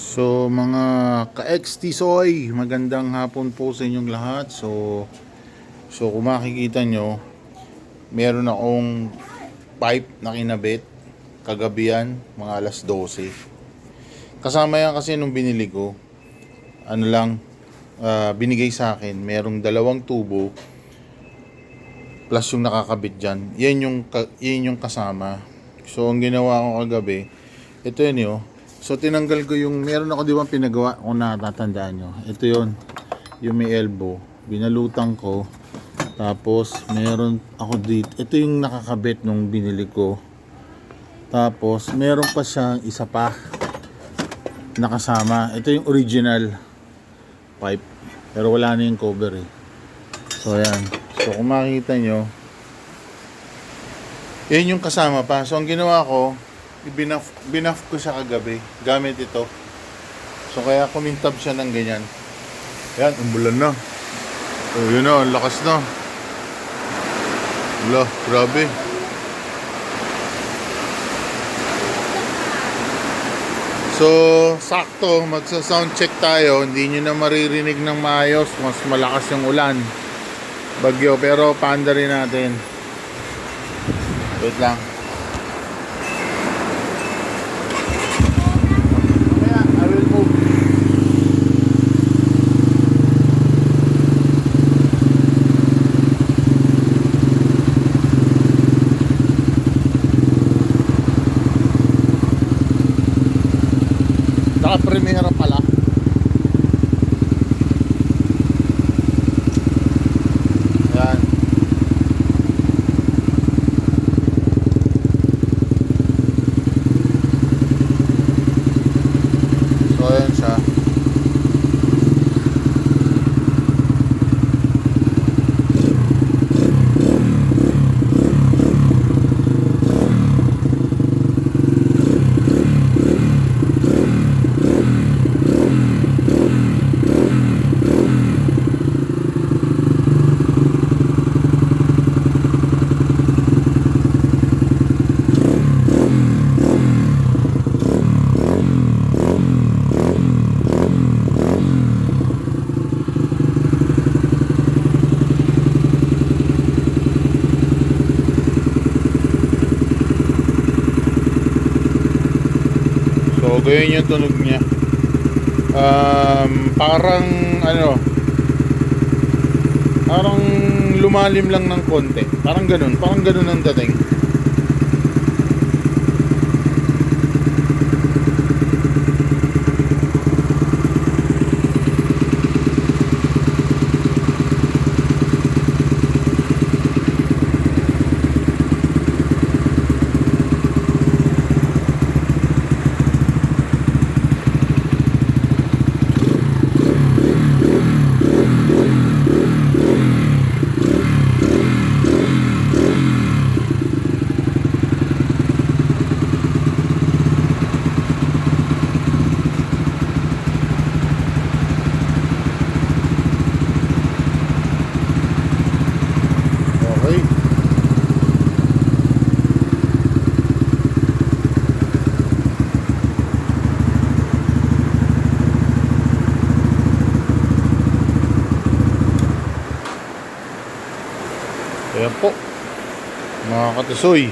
So mga ka-XT Soy, magandang hapon po sa inyong lahat. So kung makikita nyo, meron akong pipe na kinabit kagabi yan, mga alas 12. Kasama yan kasi nung binili ko, binigay sa akin, merong dalawang tubo plus yung nakakabit dyan. Yan yung kasama. So ang ginawa ko kagabi, ito yun yun. So tinanggal ko yung, meron ako di ba pinagawa kung natatandaan nyo. Ito yun, yung may elbow. Binalutan ko. Tapos meron ako dito. Ito yung nakakabit nung binili ko. Tapos meron pa siyang isa pa nakasama. Ito yung original pipe. Pero wala na yung cover eh. So ayan. So kung makikita nyo, yan yung kasama pa. So ang ginawa ko, binaf ko siya kagabi gamit ito. So kaya kumintab siya ng ganyan. Yan, umulan na. Oh, yun na, ang lakas na. Wala, grabe. So, sakto, magsa-sound check tayo. Hindi nyo na maririnig ng maayos. Mas malakas yung ulan. Bagyo, pero paanda rin natin. Wait lang. Naka-premiere pala. Yan. So ayan siya. So, ganyan yung tunog niya. Parang parang lumalim lang ng konti. Parang ganun ang dating. Ayan po, mga katisoy.